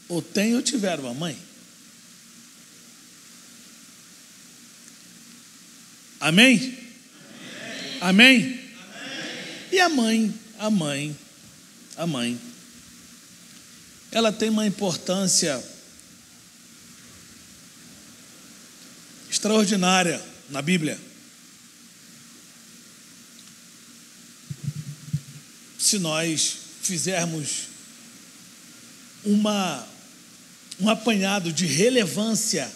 ou têm ou tiveram uma mãe. Amém? Amém? Amém? Amém. E a mãe, ela tem uma importância extraordinária na Bíblia. Se nós fizermos um apanhado de relevância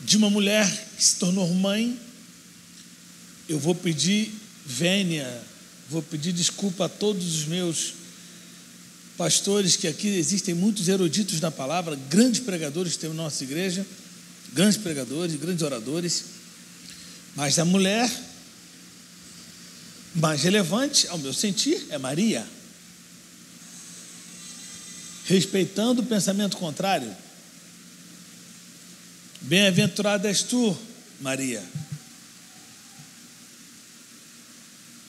de uma mulher que se tornou mãe, eu vou pedir vênia, vou pedir desculpa a todos os meus pastores, que aqui existem muitos eruditos na palavra, grandes pregadores que temos na nossa igreja, grandes pregadores, grandes oradores, mas a mulher mais relevante, ao meu sentir, é Maria. Respeitando o pensamento contrário, bem-aventurada és tu, Maria,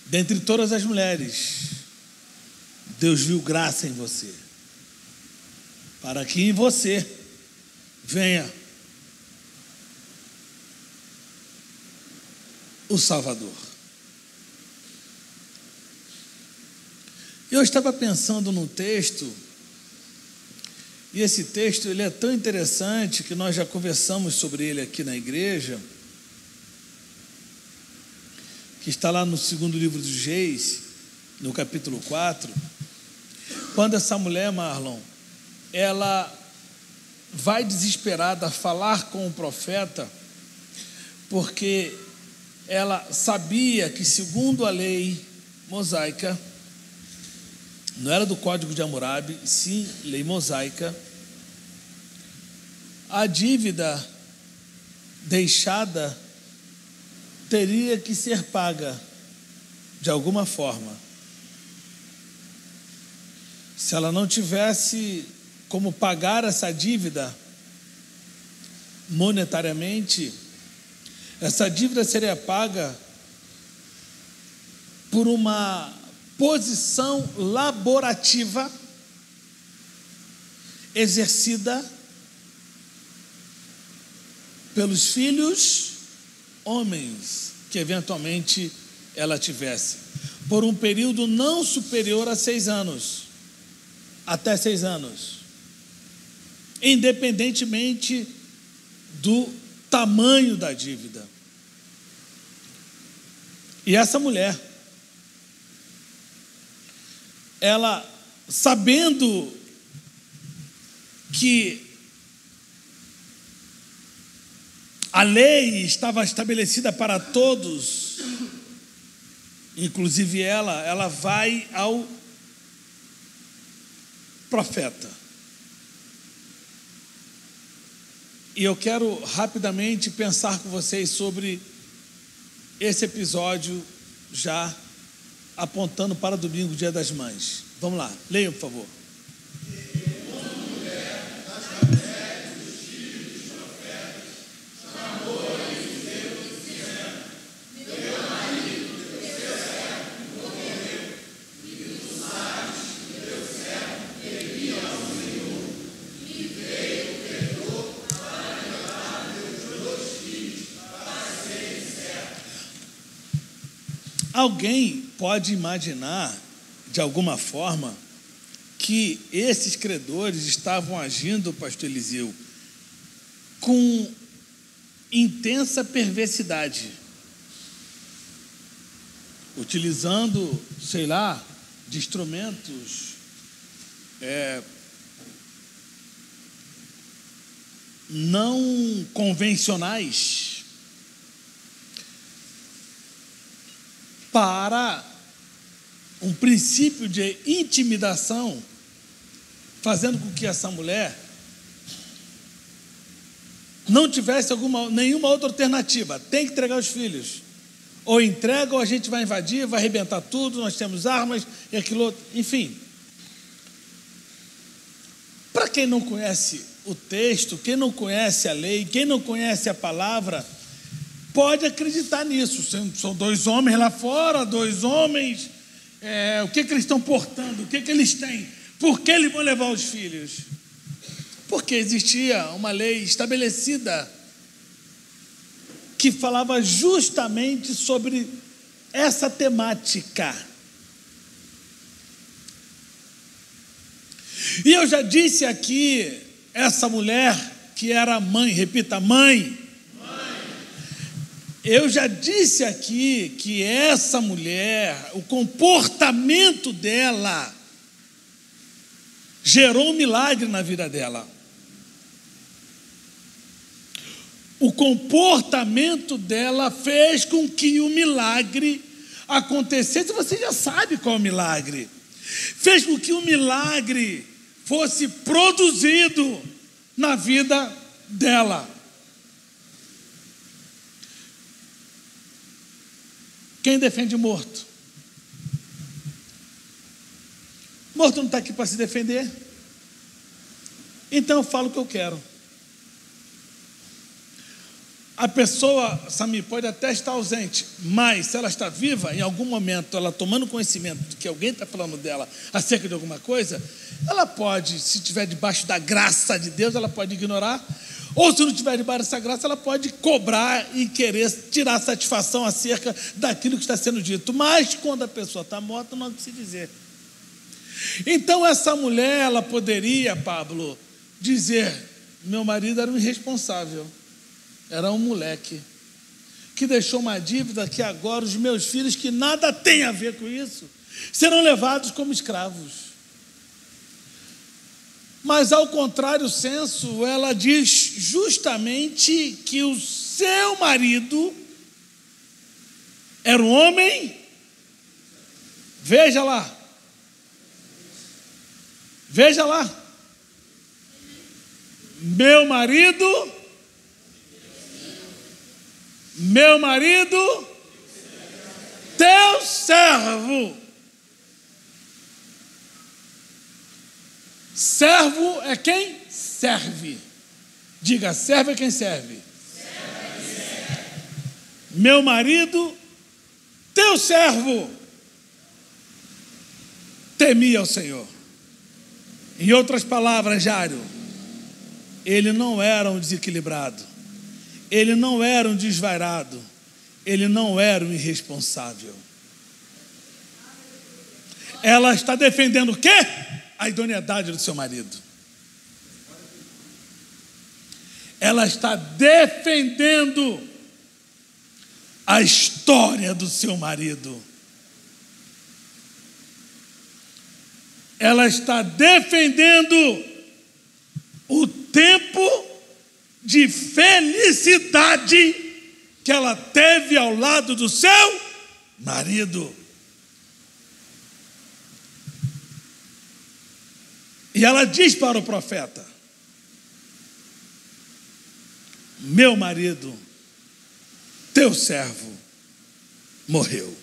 dentre todas as mulheres, Deus viu graça em você, para que em você venha o Salvador. Eu estava pensando num texto, e esse texto ele é tão interessante que nós já conversamos sobre ele aqui na igreja, que está lá no segundo livro dos Reis, no capítulo 4, quando essa mulher, Marlon, ela vai desesperada falar com o profeta, porque ela sabia que, segundo a lei mosaica, não era do Código de Hammurabi, sim, lei mosaica, a dívida deixada teria que ser paga de alguma forma. Se ela não tivesse como pagar essa dívida monetariamente, essa dívida seria paga por uma posição laborativa exercida pelos filhos homens que eventualmente ela tivesse, por um período não superior a 6 anos, até 6 anos, independentemente do tamanho da dívida. E essa mulher, ela, sabendo que a lei estava estabelecida para todos, inclusive ela vai ao profeta. E eu quero rapidamente pensar com vocês sobre esse episódio, já apontando para domingo, Dia das Mães. Vamos lá, leiam, por favor. Alguém pode imaginar, de alguma forma, que esses credores estavam agindo, pastor Eliseu, com intensa perversidade, utilizando, sei lá, de instrumentos não convencionais, para um princípio de intimidação, fazendo com que essa mulher não tivesse nenhuma outra alternativa. Tem que entregar os filhos. Ou entrega, ou a gente vai invadir, vai arrebentar tudo, nós temos armas e aquilo outro. Enfim. Para quem não conhece o texto, quem não conhece a lei, quem não conhece a palavra, pode acreditar nisso. São dois homens lá fora, dois homens. O que eles estão portando? O que eles têm? Por que eles vão levar os filhos? Porque existia uma lei estabelecida que falava justamente sobre essa temática. E eu já disse aqui, essa mulher que era mãe, repita, mãe. Eu já disse aqui que essa mulher, o comportamento dela, gerou um milagre na vida dela. O comportamento dela fez com que o milagre acontecesse. Você já sabe qual é o milagre. Fez com que o milagre fosse produzido na vida dela. Quem defende morto? Morto não está aqui para se defender. Então eu falo o que eu quero. A pessoa, Samir, pode até estar ausente, mas se ela está viva, em algum momento, ela tomando conhecimento de que alguém está falando dela acerca de alguma coisa, ela pode, se estiver debaixo da graça de Deus, ela pode ignorar, ou se não estiver debaixo dessa graça, ela pode cobrar e querer tirar satisfação acerca daquilo que está sendo dito. Mas quando a pessoa está morta, não precisa dizer. Então essa mulher, ela poderia, Pablo, dizer: meu marido era um irresponsável. Era um moleque que deixou uma dívida que agora os meus filhos, que nada tem a ver com isso, serão levados como escravos. Mas, ao contrário senso, ela diz justamente que o seu marido era um homem. Veja lá. Veja lá. Meu marido, teu servo. Servo é quem serve. Diga, servo é quem serve. Meu marido, teu servo, temia o Senhor. Em outras palavras, Jário, ele não era um desequilibrado. Ele não era um desvairado, ele não era um irresponsável. Ela está defendendo o quê? A idoneidade do seu marido. Ela está defendendo a história do seu marido. Ela está defendendo o tempo de felicidade que ela teve ao lado do seu marido. E ela diz para o profeta: meu marido, teu servo, morreu.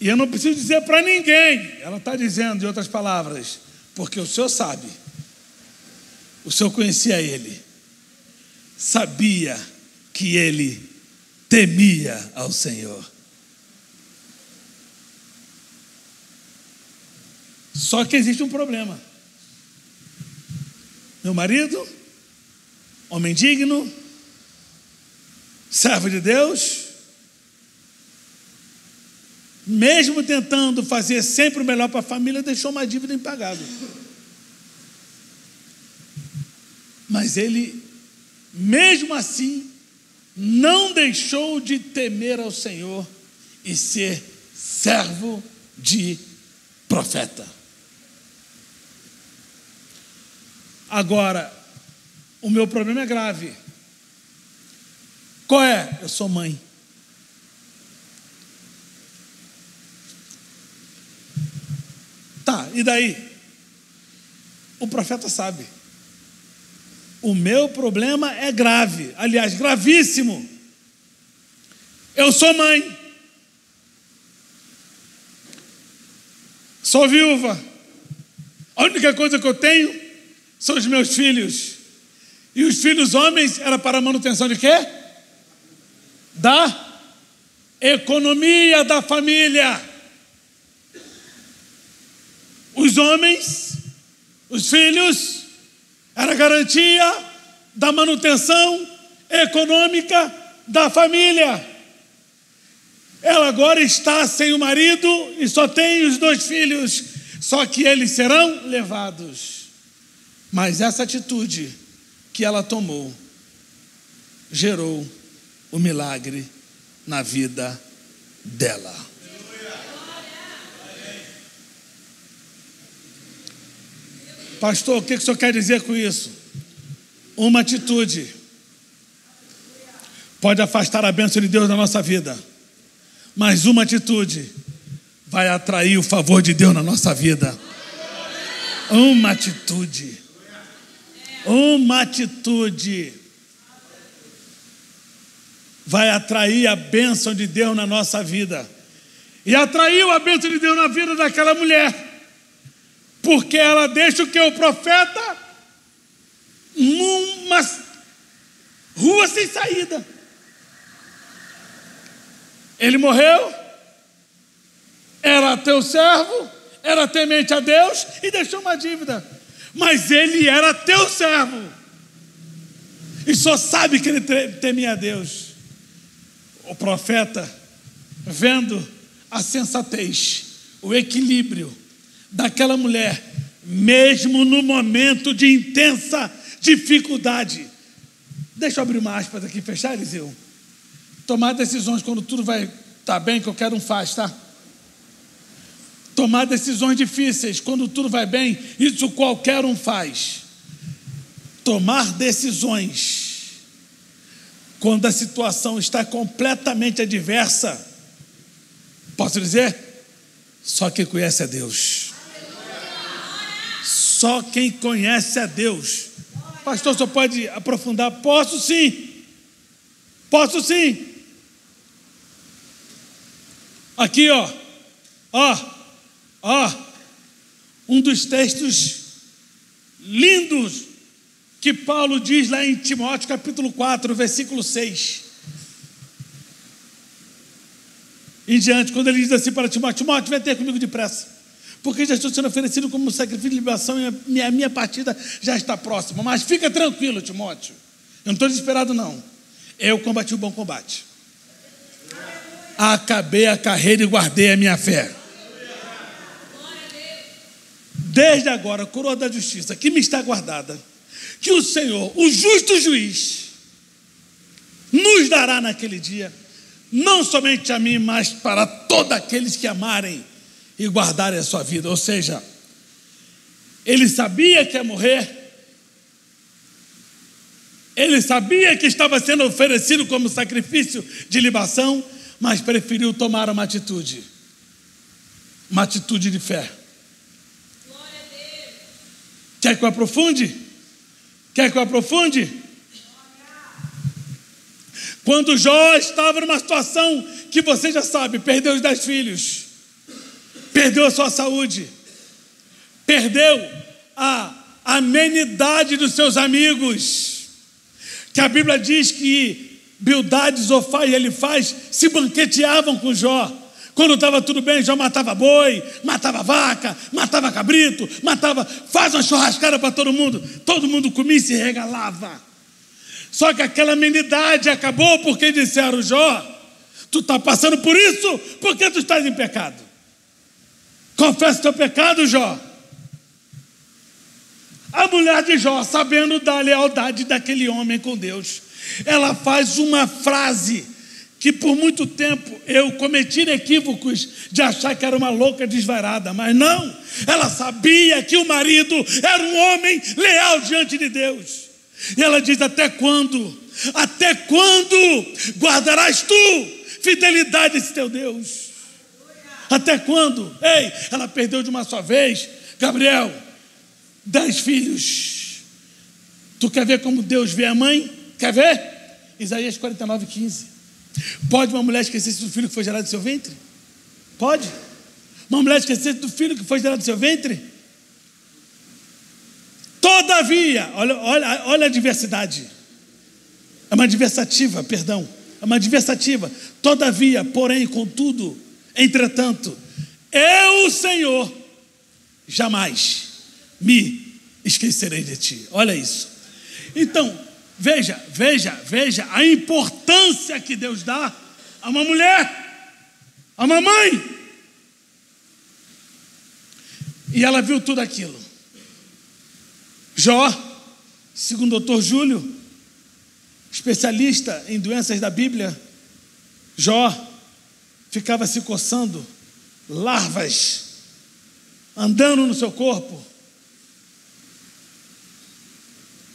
E eu não preciso dizer para ninguém, ela está dizendo, em outras palavras, porque o Senhor sabe. O Senhor conhecia ele, sabia que ele temia ao Senhor. Só que existe um problema. Meu marido, homem digno, servo de Deus, mesmo tentando fazer sempre o melhor para a família, deixou uma dívida impagável. Mas ele, mesmo assim, não deixou de temer ao Senhor e ser servo de profeta. Agora, o meu problema é grave. Qual é? Eu sou mãe. Tá, e daí? O profeta sabe. O meu problema é grave, aliás, gravíssimo. Eu sou mãe. Sou viúva. A única coisa que eu tenho são os meus filhos. E os filhos homens era para a manutenção de quê? Da economia da família. Os homens, os filhos, era garantia da manutenção econômica da família. Ela agora está sem o marido e só tem os 2 filhos, só que eles serão levados. Mas essa atitude que ela tomou gerou o milagre na vida dela. Pastor, o que o senhor quer dizer com isso? Uma atitude pode afastar a bênção de Deus da nossa vida, mas uma atitude vai atrair o favor de Deus na nossa vida. Uma atitude vai atrair a bênção de Deus na nossa vida. E atraiu a bênção de Deus na vida daquela mulher, porque ela deixa o que? O profeta numa rua sem saída. Ele morreu, era teu servo, era temente a Deus e deixou uma dívida. Mas ele era teu servo e só sabe que ele temia a Deus. O profeta, vendo a sensatez, o equilíbrio daquela mulher, mesmo no momento de intensa dificuldade. Deixa eu abrir uma aspas aqui, fechar, Eliseu. Tomar decisões quando tudo vai estar bem, qualquer um faz, tá? Tomar decisões difíceis quando tudo vai bem, isso qualquer um faz. Tomar decisões quando a situação está completamente adversa, posso dizer? Só quem conhece a Deus. Só quem conhece a Deus. Pastor, só pode aprofundar? Posso sim. Posso sim. Aqui, um dos textos lindos que Paulo diz lá em Timóteo, capítulo 4, versículo 6. Em diante, quando ele diz assim para Timóteo: Timóteo, vem ter comigo depressa, porque já estou sendo oferecido como sacrifício de libação e a minha partida já está próxima. Mas fica tranquilo, Timóteo, eu não estou desesperado não. Eu combati o bom combate, acabei a carreira e guardei a minha fé. Desde agora, a coroa da justiça que me está guardada, que o Senhor, o justo juiz, nos dará naquele dia, não somente a mim, mas para todos aqueles que amarem e guardarem a sua vida. Ou seja, ele sabia que ia morrer, ele sabia que estava sendo oferecido como sacrifício de libação, mas preferiu tomar uma atitude de fé. Quer que eu aprofunde? Quer que eu aprofunde? Quando Jó estava numa situação que você já sabe, perdeu os 10 filhos, perdeu a sua saúde, perdeu a amenidade dos seus amigos, que a Bíblia diz que Bildade, Zofar e Elifaz se banqueteavam com Jó. Quando estava tudo bem, Jó matava boi, matava vaca, matava cabrito, faz uma churrascada para todo mundo comia e se regalava. Só que aquela amenidade acabou porque disseram: Jó, tu está passando por isso porque tu estás em pecado. Confessa teu pecado, Jó. A mulher de Jó, sabendo da lealdade daquele homem com Deus, ela faz uma frase que por muito tempo eu cometi equívocos de achar que era uma louca desvairada, mas não, ela sabia que o marido era um homem leal diante de Deus. E ela diz: até quando guardarás tu fidelidade a esse teu Deus? Até quando? Ei, ela perdeu de uma só vez, Gabriel, 10 filhos. Tu quer ver como Deus vê a mãe? Quer ver? Isaías 49:15. Pode uma mulher esquecer-se do filho que foi gerado do seu ventre? Pode? Uma mulher esquecer-se do filho que foi gerado do seu ventre? Todavia, olha a diversidade. É uma adversativa, perdão. É uma adversativa. Todavia, porém, contudo, entretanto, eu, Senhor, jamais me esquecerei de ti. Olha isso. Então, veja a importância que Deus dá a uma mulher, a uma mãe. E ela viu tudo aquilo. Jó, segundo o Dr. Júlio, especialista em doenças da Bíblia, Jó ficava se coçando, larvas andando no seu corpo.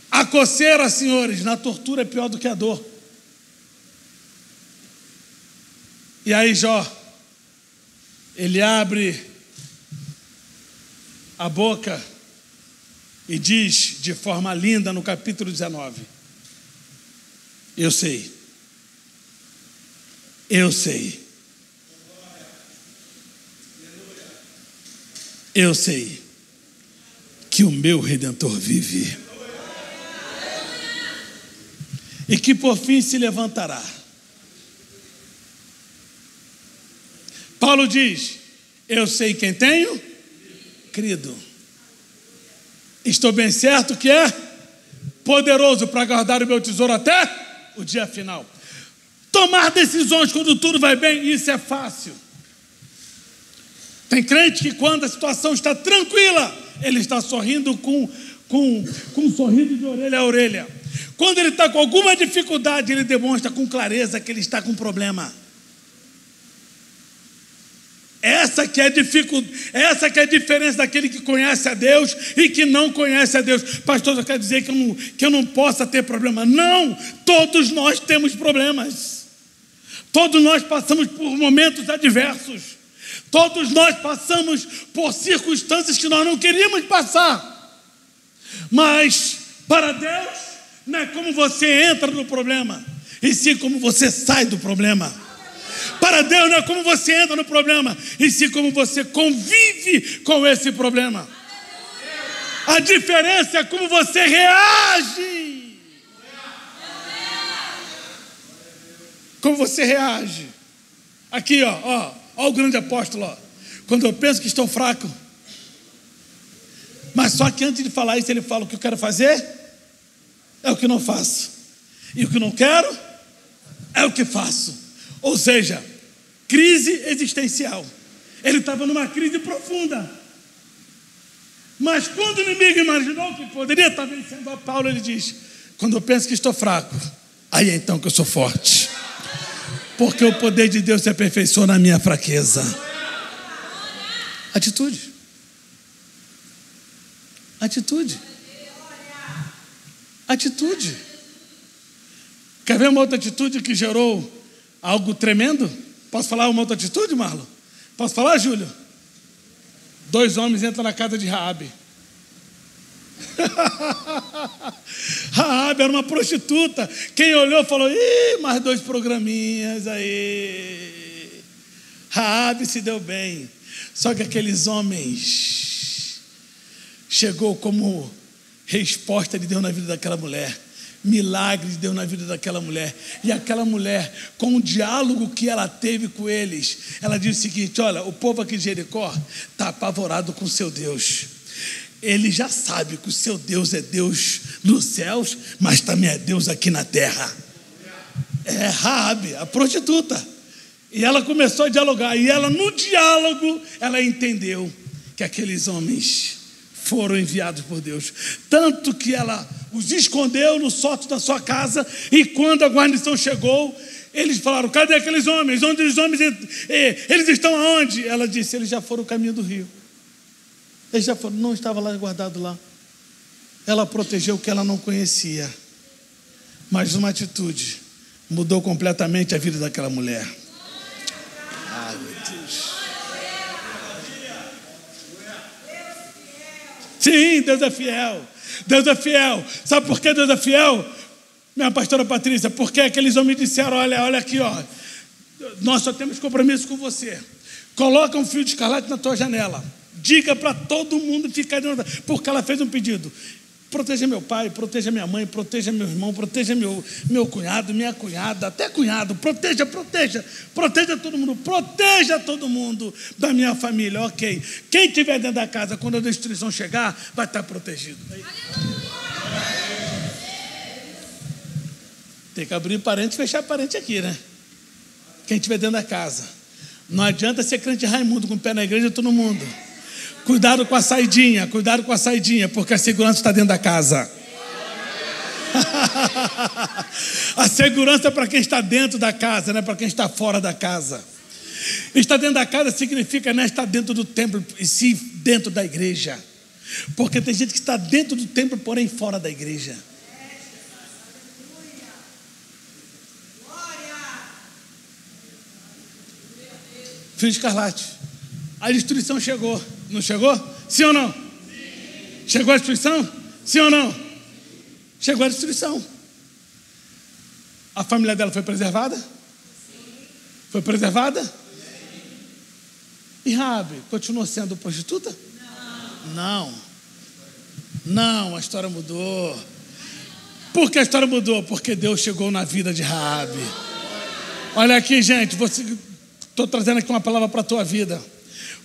A coceira, senhores, na tortura é pior do que a dor. E aí Jó, ele abre a boca e diz de forma linda no capítulo 19: eu sei que o meu Redentor vive e que por fim se levantará. Paulo diz: eu sei quem tenho crido. Estou bem certo que é poderoso para guardar o meu tesouro até o dia final. Tomar decisões quando tudo vai bem, isso é fácil. Tem crente que quando a situação está tranquila, ele está sorrindo com um sorriso de orelha a orelha. Quando ele está com alguma dificuldade, ele demonstra com clareza que ele está com problema. Essa que é a diferença daquele que conhece a Deus e que não conhece a Deus. Pastor, eu quero dizer que eu não possa ter problema. Não, todos nós temos problemas. Todos nós passamos por momentos adversos. Todos nós passamos por circunstâncias que nós não queríamos passar. Mas para Deus não é como você entra no problema, e sim como você sai do problema. Para Deus não é como você entra no problema, e sim como você convive com esse problema. A diferença é como você reage. Como você reage. Aqui, ó o grande apóstolo, ó. Quando eu penso que estou fraco, mas só que antes de falar isso, ele fala: o que eu quero fazer é o que não faço, e o que não quero é o que faço. Ou seja, crise existencial. Ele estava numa crise profunda. Mas quando o inimigo imaginou que poderia estar vencendo a Paulo, ele diz: quando eu penso que estou fraco, aí é então que eu sou forte. Porque o poder de Deus se aperfeiçoa na minha fraqueza. Atitude. Quer ver uma outra atitude que gerou algo tremendo? Posso falar uma outra atitude, Marlon? Posso falar, Júlio? 2 homens entram na casa de Raabe. Raabe era uma prostituta. Quem olhou falou: ih, mais 2 programinhas aí. Raabe se deu bem. Só que aqueles homens chegou como resposta de Deus na vida daquela mulher. Milagre de Deus na vida daquela mulher. E aquela mulher, com o diálogo que ela teve com eles, ela disse o seguinte: olha, o povo aqui de Jericó está apavorado com o seu Deus. Ele já sabe que o seu Deus é Deus nos céus, mas também é Deus aqui na terra. É Raabe, a prostituta. E ela começou a dialogar. E ela, no diálogo, ela entendeu que aqueles homens foram enviados por Deus. Tanto que ela os escondeu no sótão da sua casa. E quando a guarnição chegou, eles falaram: cadê aqueles homens? Onde os homens? Eles estão aonde? Ela disse: eles já foram o caminho do rio. Eles já foram, não estava lá guardado lá. Ela protegeu o que ela não conhecia. Mas uma atitude mudou completamente a vida daquela mulher. Ai, meu Deus. Sim, Deus é fiel. Deus é fiel. Sabe por que Deus é fiel? Minha pastora Patrícia, porque aqueles homens disseram: olha aqui, ó, nós só temos compromisso com você. Coloca um fio de escarlate na tua janela. Diga para todo mundo ficar dentro, porque ela fez um pedido. proteja meu pai, proteja minha mãe, proteja meu irmão, proteja meu cunhado, minha cunhada, até cunhado, proteja todo mundo da minha família, ok. Quem estiver dentro da casa, quando a destruição chegar, vai estar protegido. Tem que abrir parente e fechar parente aqui, né? Quem estiver dentro da casa. Não adianta ser crente Raimundo com o pé na igreja todo mundo. Cuidado com a saidinha, porque a segurança está dentro da casa. A segurança é para quem está dentro da casa, não é para quem está fora da casa. Estar dentro da casa significa não estar dentro do templo, e sim dentro da igreja. Porque tem gente que está dentro do templo, porém fora da igreja. Filho de Escarlate, a destruição chegou. Não chegou? Sim ou não? Sim. Chegou a destruição? Sim ou não? Chegou a destruição. A família dela foi preservada? Sim. Foi preservada? Sim. E Raabe continuou sendo prostituta? Não, a história mudou. Por que a história mudou? Porque Deus chegou na vida de Raabe. Olha aqui, gente, estou trazendo aqui uma palavra para a tua vida.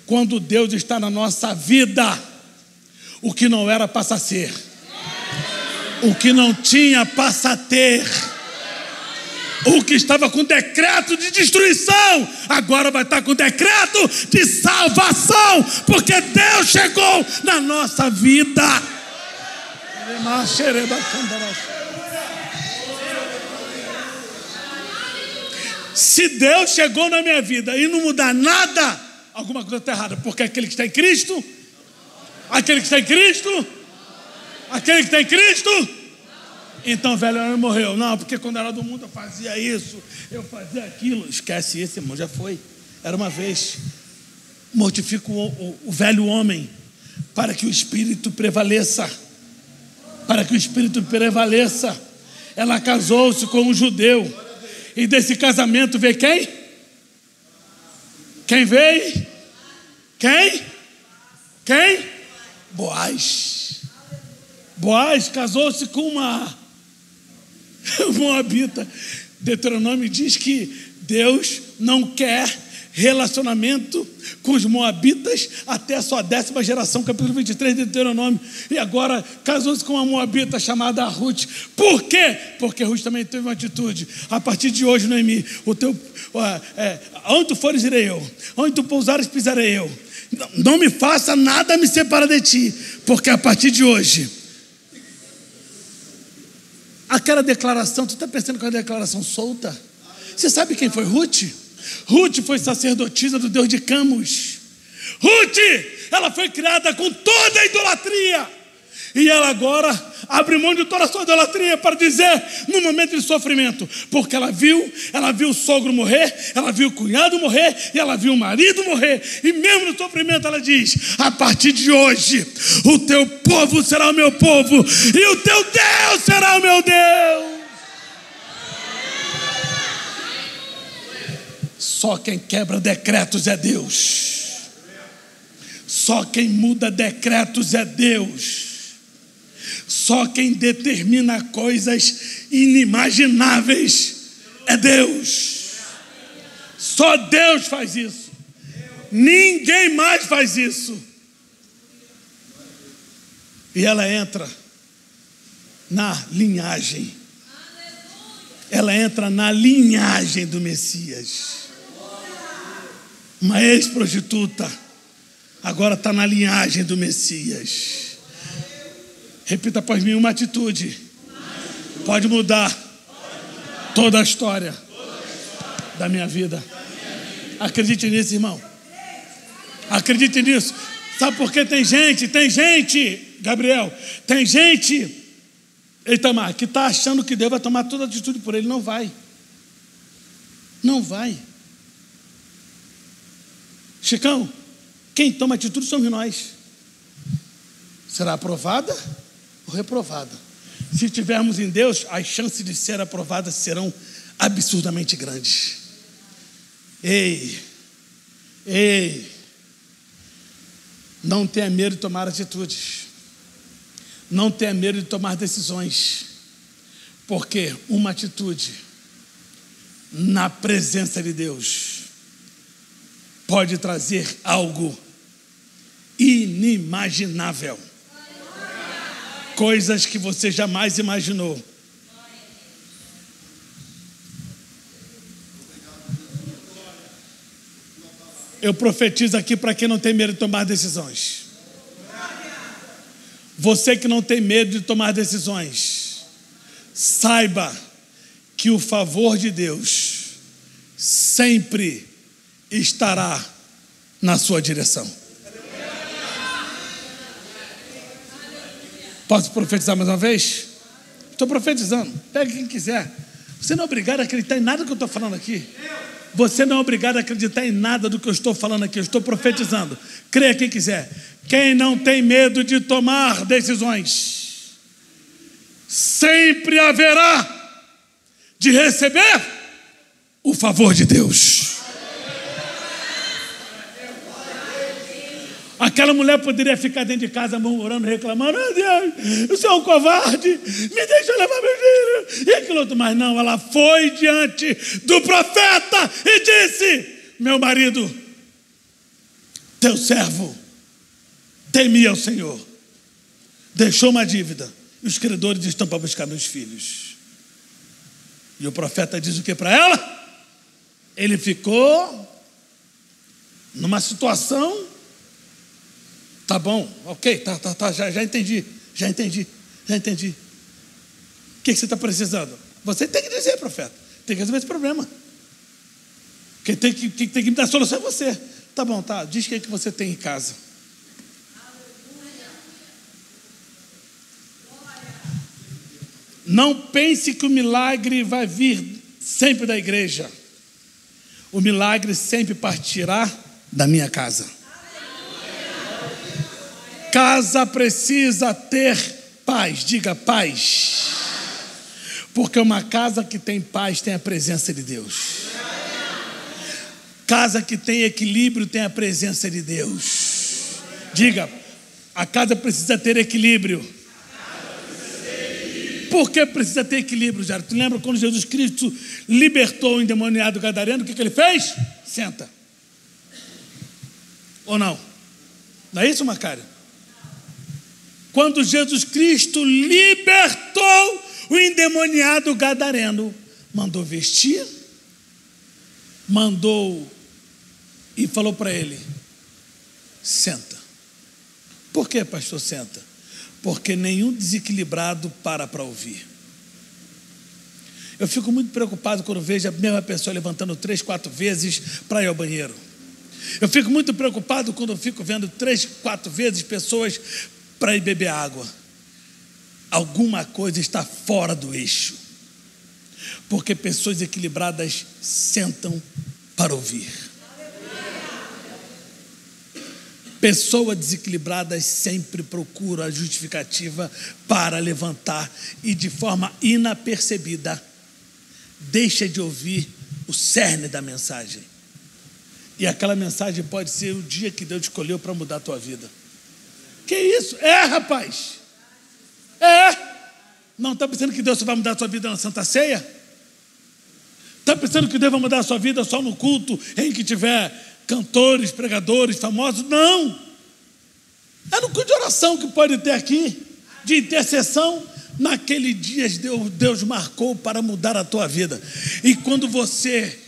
Quando Deus está na nossa vida, o que não era passa a ser, o que não tinha passa a ter, o que estava com decreto de destruição, agora vai estar com decreto de salvação, porque Deus chegou na nossa vida. Se Deus chegou na minha vida e não mudar nada, alguma coisa está errada, porque aquele que está em Cristo, então velho homem morreu. Não, porque quando era do mundo eu fazia isso, eu fazia aquilo. Esquece isso, irmão, já foi, era uma vez. Mortifica o velho homem, para que o Espírito prevaleça. Ela casou-se com um judeu, e desse casamento veio quem? Quem veio? Quem? Boaz. Boaz casou-se com uma moabita. Deuteronômio diz que Deus não quer relacionamento com os moabitas até a sua 10ª geração, capítulo 23 de Deuteronômio. E agora casou-se com uma moabita chamada Ruth. Por quê? Porque Ruth também teve uma atitude. A partir de hoje, Noemi, onde tu fores irei eu, onde tu pousares pisarei eu. Não me faça nada me separar de ti, porque a partir de hoje, aquela declaração, tu está pensando que é uma declaração solta? Você sabe quem foi Ruth? Ruth foi sacerdotisa do Deus de Camus. Ruth, ela foi criada com toda a idolatria, e ela agora abre mão de toda a sua idolatria para dizer, no momento de sofrimento, porque ela viu o sogro morrer, ela viu o cunhado morrer, e ela viu o marido morrer, e mesmo no sofrimento ela diz, a partir de hoje, o teu povo será o meu povo, e o teu Deus será o meu Deus. Só quem quebra decretos é Deus. Só quem muda decretos é Deus. Só quem determina coisas inimagináveis é Deus. Só Deus faz isso. Ninguém mais faz isso. E ela entra na linhagem. Ela entra na linhagem do Messias. Uma ex-prostituta agora está na linhagem do Messias. Repita após mim: uma atitude pode mudar toda a história da minha vida. Acredite nisso, irmão. Acredite nisso. Sabe por que tem gente, Gabriel, tem gente, Itamar, que está achando que Deus vai tomar toda a atitude por ele. Não vai. Não vai. Chicão, quem toma atitude somos nós. Será aprovada ou reprovada? Se tivermos em Deus, as chances de ser aprovadas serão absurdamente grandes. Ei, não tenha medo de tomar atitudes. Não tenha medo de tomar decisões, porque uma atitude na presença de Deus pode trazer algo inimaginável. Coisas que você jamais imaginou. Eu profetizo aqui para quem não tem medo de tomar decisões. Você que não tem medo de tomar decisões, saiba que o favor de Deus sempre estará na sua direção. Posso profetizar mais uma vez? Estou profetizando. Pega quem quiser. Você não é obrigado a acreditar em nada que eu estou falando aqui. Você não é obrigado a acreditar em nada do que eu estou falando aqui. Eu estou profetizando. Creia quem quiser. Quem não tem medo de tomar decisões, sempre haverá de receber o favor de Deus. Aquela mulher poderia ficar dentro de casa murmurando, reclamando: "Meu Deus, eu sou um covarde, me deixa levar meu filho", e aquilo outro. Mas não, ela foi diante do profeta e disse: "Meu marido, teu servo, temia ao Senhor, deixou uma dívida, e os credores estão para buscar meus filhos." E o profeta diz o que para ela? Ele ficou numa situação: "Tá bom, ok, já entendi. O que você está precisando?" Você tem que dizer, profeta, tem que resolver esse problema. Quem tem que me dar solução é você. Tá bom, tá, diz o que você tem em casa. Não pense que o milagre vai vir sempre da igreja. O milagre sempre partirá da minha casa. Casa precisa ter paz. Diga paz. Porque uma casa que tem paz tem a presença de Deus. Casa que tem equilíbrio tem a presença de Deus. Diga, a casa precisa ter equilíbrio. Por que precisa ter equilíbrio, Jairo? Tu lembra quando Jesus Cristo libertou o endemoniado gadareno? O que ele fez? Senta. Ou não? Não é isso, Macário? Quando Jesus Cristo libertou o endemoniado gadareno, mandou vestir, mandou e falou para ele: senta. Por que, pastor, senta? Porque nenhum desequilibrado para ouvir. Eu fico muito preocupado quando vejo a mesma pessoa levantando 3, 4 vezes para ir ao banheiro. Eu fico muito preocupado quando eu fico vendo 3, 4 vezes pessoas para ir beber água. Alguma coisa está fora do eixo. Porque pessoas equilibradas sentam para ouvir. Pessoas desequilibradas sempre procuram a justificativa para levantar e de forma inapercebida deixa de ouvir o cerne da mensagem. E aquela mensagem pode ser o dia que Deus escolheu para mudar a tua vida. Que isso? É, rapaz. É. Não está pensando que Deus só vai mudar a sua vida na Santa Ceia? Está pensando que Deus vai mudar a sua vida só no culto em que tiver cantores, pregadores, famosos? Não. É no culto de oração que pode ter aqui, de intercessão. Naquele dia Deus marcou para mudar a tua vida. E quando você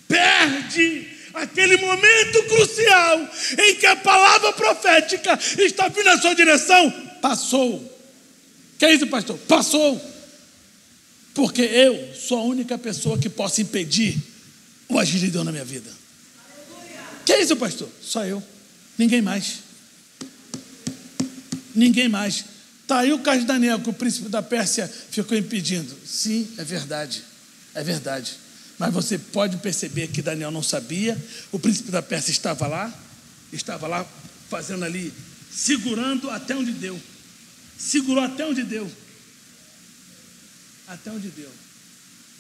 perde aquele momento crucial em que a palavra profética está vindo na sua direção, passou. Que é isso, pastor? Passou. Porque eu sou a única pessoa que possa impedir o agir de Deus na minha vida. Que é isso, pastor? Só eu. Ninguém mais. Ninguém mais. Está aí o caso de Daniel, que o príncipe da Pérsia ficou impedindo. Sim, é verdade. É verdade. Mas você pode perceber que Daniel não sabia. O príncipe da Pérsia estava lá fazendo ali, segurando até onde deu. Segurou até onde deu. Até onde deu.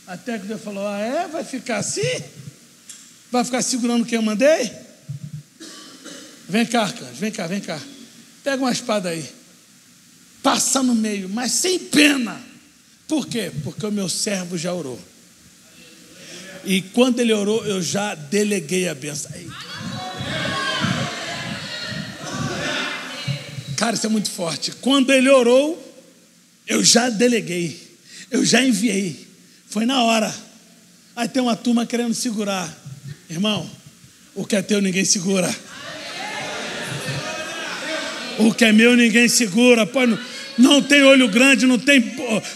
Até que Deus falou: ah, é? Vai ficar assim? Vai ficar segurando quem eu mandei? Vem cá, Arcanjo, vem cá. Pega uma espada aí. Passa no meio, mas sem pena. Por quê? Porque o meu servo já orou. E quando ele orou, eu já deleguei a bênção. Cara, isso é muito forte. Quando ele orou, eu já deleguei. Eu já enviei. Foi na hora. Aí tem uma turma querendo segurar. Irmão, o que é teu ninguém segura. O que é meu ninguém segura. Pô, não tem olho grande, não tem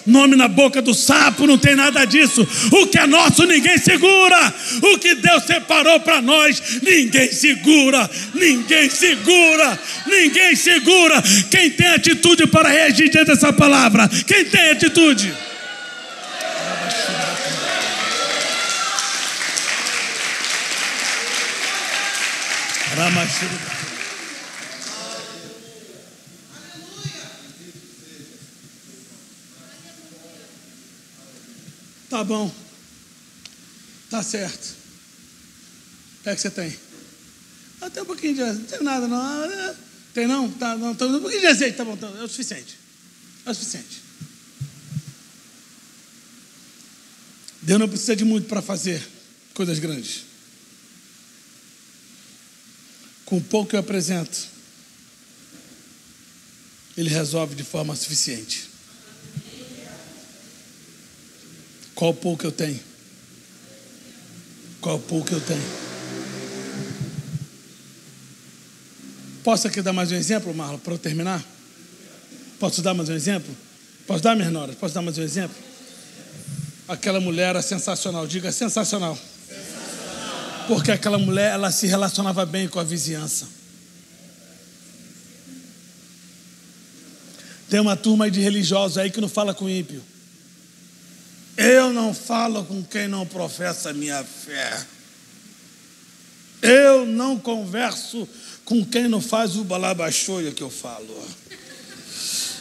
nome na boca do sapo, não tem nada disso. O que é nosso ninguém segura. O que Deus separou para nós, ninguém segura. Ninguém segura. Ninguém segura. Quem tem atitude para reagir diante dessa palavra? Quem tem atitude? Tá bom. Tá certo. O que é que você tem? Tem um pouquinho de azeite. Não tem nada, não. Tem não? Tá, não, um pouquinho de azeite, tá bom. Tá, é o suficiente. É o suficiente. Deus não precisa de muito para fazer coisas grandes. Com o pouco que eu apresento, Ele resolve de forma suficiente. Qual o pouco eu tenho? Qual o pouco eu tenho? Posso aqui dar mais um exemplo, Marlon, para eu terminar? Posso dar mais um exemplo? Posso dar, minhas noras? Posso dar mais um exemplo? Aquela mulher era sensacional. Diga, sensacional. Porque aquela mulher, ela se relacionava bem com a vizinhança. Tem uma turma aí de religiosos aí que não fala com ímpio. Eu não falo com quem não professa a minha fé. Eu não converso com quem não faz o balabachoia que eu falo.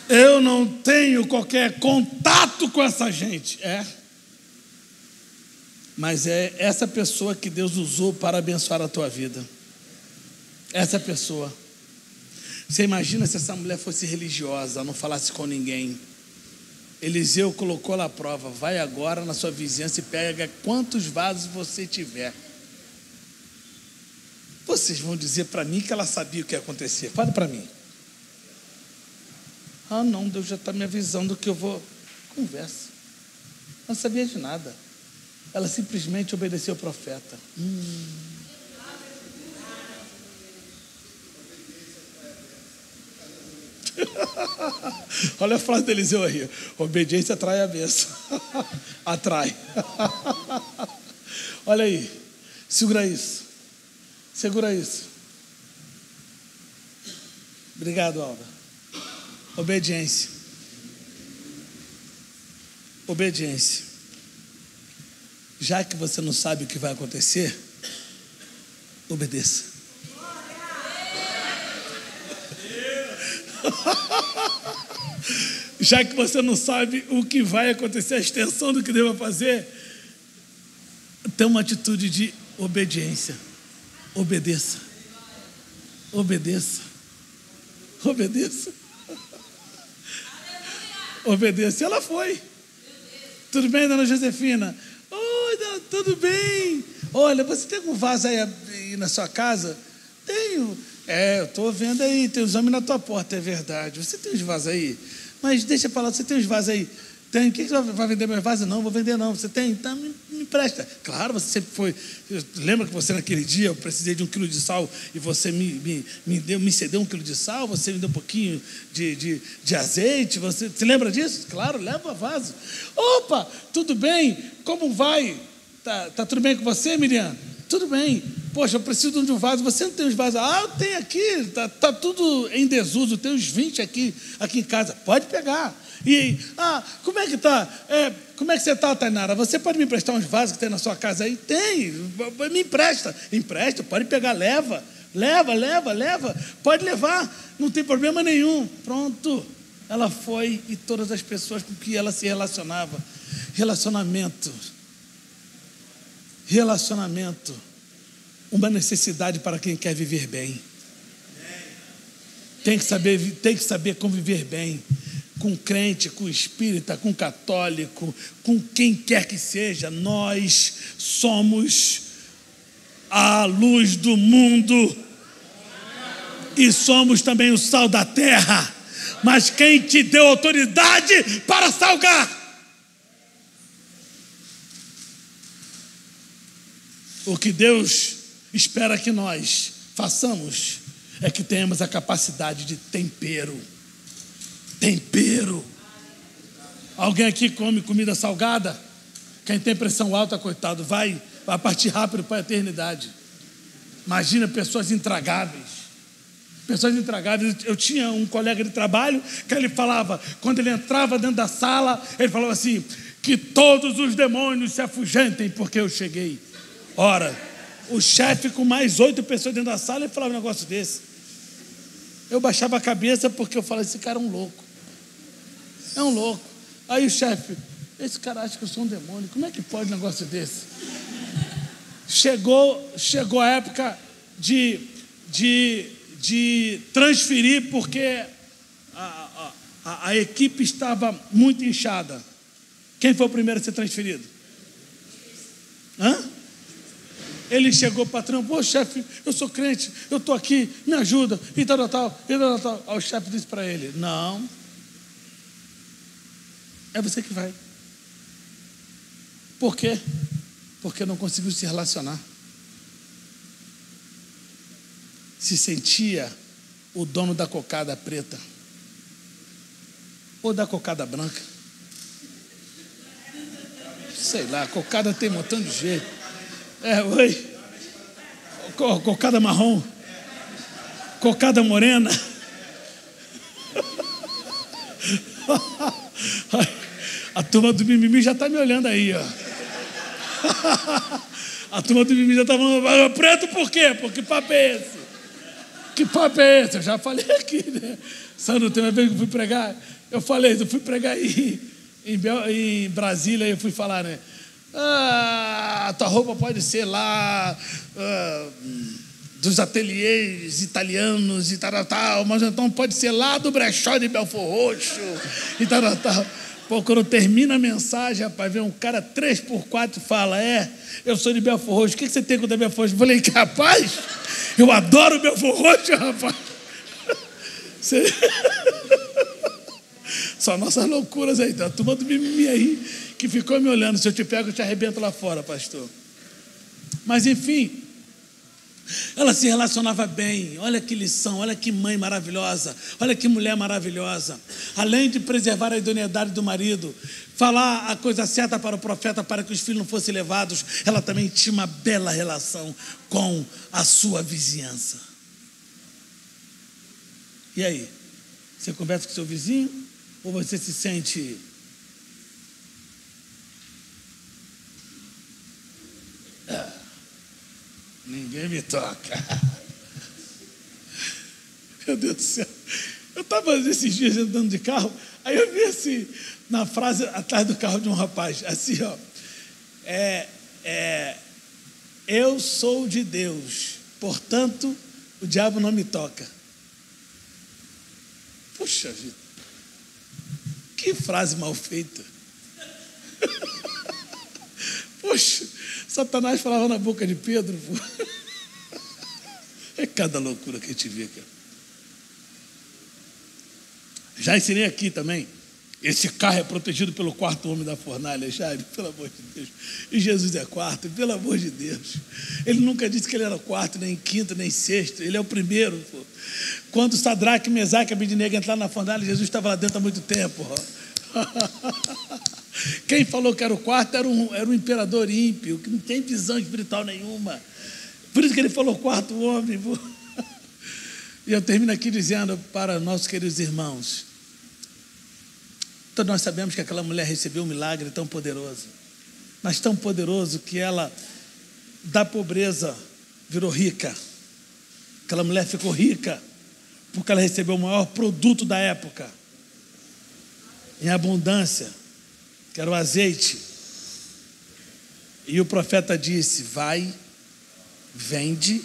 Eu não tenho qualquer contato com essa gente. Mas é essa pessoa que Deus usou para abençoar a tua vida. Essa pessoa. Você imagina se essa mulher fosse religiosa, não falasse com ninguém. Eliseu colocou ela à prova. Vai agora na sua vizinhança e pega quantos vasos você tiver. Vocês vão dizer para mim que ela sabia o que ia acontecer. Fale para mim. Ah, não, Deus já está me avisando que eu vou. Conversa. Não sabia de nada. Ela simplesmente obedeceu ao profeta. Olha a frase de Eliseu aí. Obediência atrai a bênção. Atrai. Olha aí. Segura isso. Segura isso. Obrigado, Alva. Obediência. Obediência. Já que você não sabe o que vai acontecer, obedeça. Já que você não sabe o que vai acontecer, a extensão do que deva fazer, tem uma atitude de obediência. Obedeça. Obedeça. Obedeça. Obedeça. Ela foi. Tudo bem, dona Josefina? Oi, tudo bem? Olha, você tem um vaso aí na sua casa? Tenho. Eu estou vendo aí, tem os homens na tua porta, é verdade. Você tem os vasos aí? Mas deixa eu falar, você tem os vasos aí? Tem. O que você vai vender meus vasos? Não, vou vender não. Você tem? Então me empresta. Claro, você sempre foi. Lembra que você naquele dia eu precisei de 1 quilo de sal e você me cedeu 1 quilo de sal, você me deu um pouquinho de azeite. Você lembra disso? Claro, leva vaso. Opa, tudo bem? Como vai? Tá tudo bem com você, Miriam? Tudo bem. Poxa, eu preciso de um vaso. Você não tem os vasos? Ah, eu tenho aqui. Tá tudo em desuso. Tem uns 20 aqui em casa. Pode pegar. E, como é que tá? Como é que você está, Tainara? Você pode me emprestar uns vasos que tem na sua casa aí? Tem. Me empresta. Empresta, pode pegar, leva. Leva. Pode levar. Não tem problema nenhum. Pronto. Ela foi e todas as pessoas com que ela se relacionava. Relacionamento. Uma necessidade para quem quer viver bem. Tem que saber conviver bem. com crente, com espírita, com católico, com quem quer que seja, nós somos a luz do mundo e somos também o sal da terra. Mas quem te deu autoridade para salgar? O que Deus espera que nós façamos é que tenhamos a capacidade de tempero. Tempero. Alguém aqui come comida salgada? Quem tem pressão alta, coitado, vai partir rápido para a eternidade. Imagina pessoas intragáveis. Pessoas intragáveis. Eu tinha um colega de trabalho que ele falava, quando ele entrava dentro da sala, ele falava assim, que todos os demônios se afugentem porque eu cheguei. Ora, o chefe com mais 8 pessoas dentro da sala, ele falava um negócio desse. Eu baixava a cabeça porque eu falava, esse cara é um louco. É um louco. Aí o chefe, esse cara acha que eu sou um demônio, como é que pode um negócio desse? Chegou a época de transferir porque a equipe estava muito inchada. Quem foi o primeiro a ser transferido? Ele chegou, patrão, pô, chefe, eu sou crente, eu estou aqui, me ajuda, e tal. Aí o chefe disse para ele, não, é você que vai. Por quê? Porque não conseguiu se relacionar. Se sentia o dono da cocada preta, ou da cocada branca. Sei lá, cocada tem um montão de jeito. Oi. Cocada marrom. Cocada morena. A turma do mimimi já está me olhando aí, ó. A turma do mimimi já está falando, preto por quê? Porque papo é esse? Que papo é esse? Eu já falei aqui, né? Sabe, tem uma vez que eu fui pregar, eu fui pregar em Brasília, e eu fui falar, né? Tua roupa pode ser lá dos ateliês italianos e tal, mas então pode ser lá do brechó de Belford Roxo e tal. Pô, quando termina a mensagem, rapaz, vem um cara 3x4 e fala, eu sou de Belford Roxo, o que você tem contra Belford Roxo? Eu falei, rapaz, eu adoro Belford Roxo, rapaz. Só nossas loucuras aí, tá? A turma do mimimi aí, que ficou me olhando, se eu te pego, eu te arrebento lá fora, pastor. Mas enfim, ela se relacionava bem. Olha que lição, olha que mãe maravilhosa, olha que mulher maravilhosa. Além de preservar a idoneidade do marido, falar a coisa certa para o profeta para que os filhos não fossem levados, ela também tinha uma bela relação com a sua vizinhança. E aí? Você conversa com seu vizinho? Ou você se sente... Ninguém me toca. Meu Deus do céu. Eu estava esses dias andando de carro, aí eu vi assim, na frase atrás do carro de um rapaz, assim, ó. Eu sou de Deus, portanto, o diabo não me toca. Puxa vida. Que frase mal feita. Poxa, Satanás falava na boca de Pedro. Pô. É cada loucura que a gente vê, cara. Já ensinei aqui também. Esse carro é protegido pelo quarto homem da fornalha, Jair, pelo amor de Deus. E Jesus é quarto, pelo amor de Deus. Ele nunca disse que ele era quarto, nem quinto, nem sexto. Ele é o primeiro. Pô. Quando Sadraque, Mesaque e Abednego entraram na fornalha, Jesus estava lá dentro há muito tempo. Quem falou que era o quarto era um imperador ímpio, que não tem visão espiritual nenhuma. Por isso que ele falou quarto homem. Pô. E eu termino aqui dizendo para nossos queridos irmãos, todos nós sabemos que aquela mulher recebeu um milagre tão poderoso, mas tão poderoso que ela, da pobreza, virou rica. Aquela mulher ficou rica porque ela recebeu o maior produto da época, em abundância, que era o azeite. E o profeta disse, vai, vende,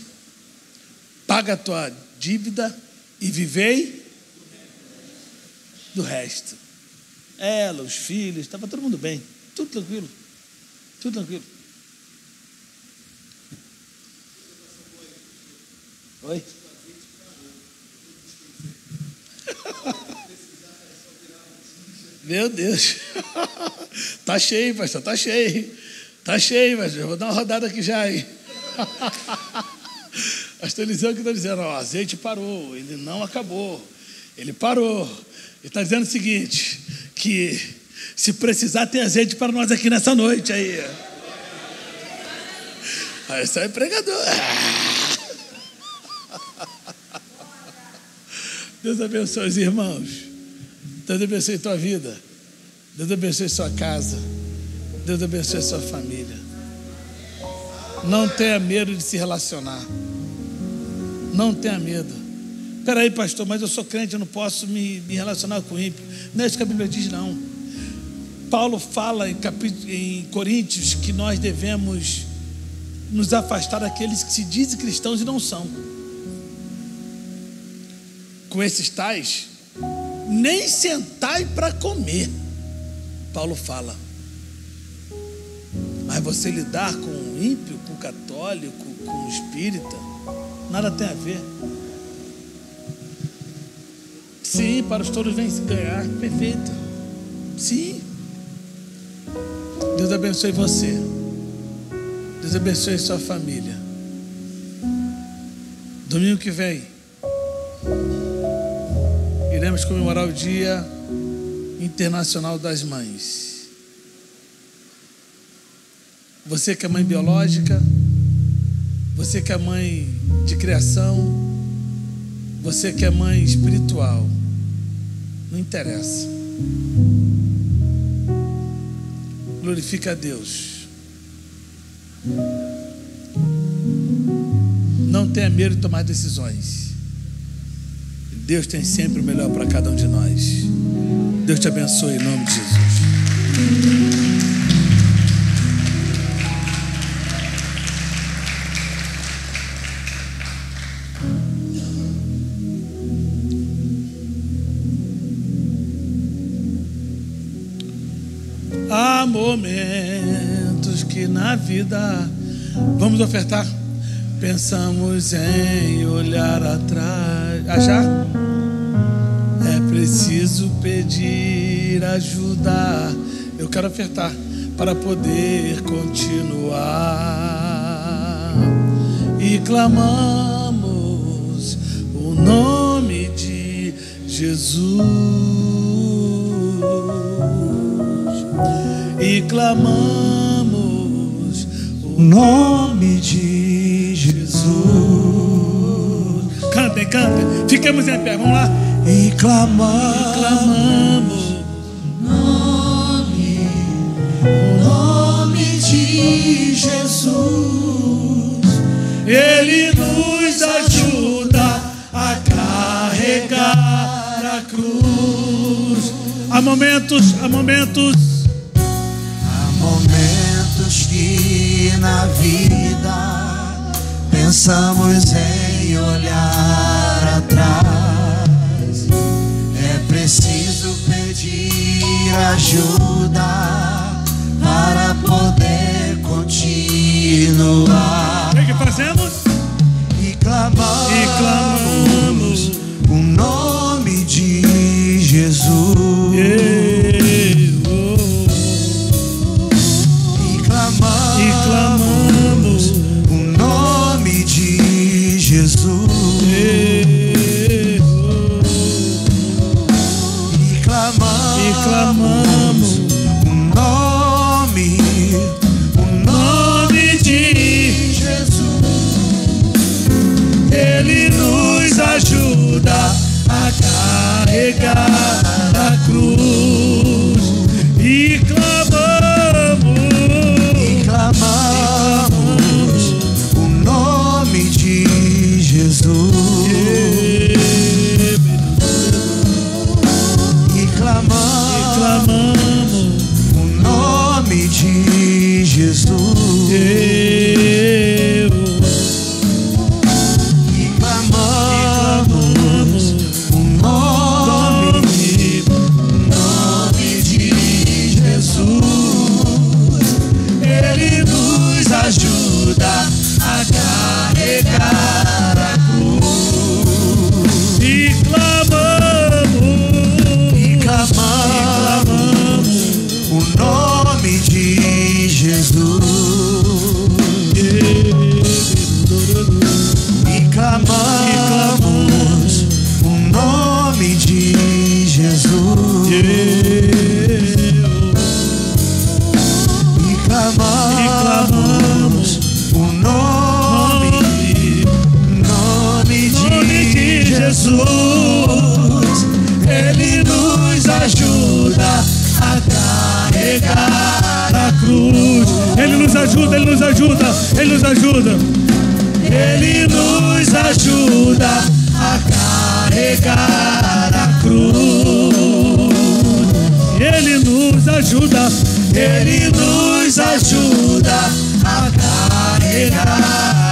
paga a tua dívida e vivei do resto. Ela, os filhos, estava todo mundo bem. Tudo tranquilo. Tudo tranquilo. Oi? Meu Deus. Tá cheio, pastor, tá cheio. Tá cheio, pastor. Eu vou dar uma rodada aqui já, hein? Pastor Eliseu que está dizendo, ó, o azeite parou, ele não acabou. Ele parou. Ele está dizendo o seguinte, que se precisar tem azeite para nós aqui nessa noite aí. Aí esse é pregador. Deus abençoe os irmãos. Deus abençoe tua vida. Deus abençoe sua casa. Deus abençoe sua família. Não tenha medo de se relacionar. Não tenha medo. Espera aí, pastor, mas eu sou crente, eu não posso me relacionar com o ímpio. Não é isso que a Bíblia diz, não. Paulo fala em Coríntios que nós devemos nos afastar daqueles que se dizem cristãos e não são. Com esses tais, nem sentai para comer, Paulo fala. Mas você lidar com o ímpio, com o católico, com o espírita, nada tem a ver. Sim, para os touros vem se ganhar, perfeito. Sim. Deus abençoe você. Deus abençoe sua família. Domingo que vem iremos comemorar o Dia Internacional das Mães. Você que é mãe biológica, você que é mãe de criação, você que é mãe espiritual, não interessa. Glorifica a Deus. Não tenha medo de tomar decisões. Deus tem sempre o melhor para cada um de nós. Deus te abençoe em nome de Jesus. Há momentos que na vida vamos ofertar. Pensamos em olhar atrás. Ah, já? É preciso pedir ajuda. Eu quero ofertar para poder continuar. E clamamos o nome de Jesus. E clamamos o nome de Jesus. Cantem, cantem. Fiquemos em pé, vamos lá. E clamamos o nome de Jesus. Ele nos ajuda a carregar a cruz. Há momentos que na vida pensamos em olhar atrás. É preciso pedir ajuda para poder continuar. O que fazemos? E clamamos o nome de Jesus. E clamamos o nome de Jesus. E clamamos o nome de Jesus. Ele nos ajuda a carregar a cruz. E clamamos o nome de Jesus. E clamamos o nome de Jesus. E clamamos o nome de Jesus, Ele nos ajuda a carregar a cruz. Ele nos ajuda, Ele nos ajuda, Ele nos ajuda. Ele nos ajuda a carregar a cruz. Ele nos ajuda a carregar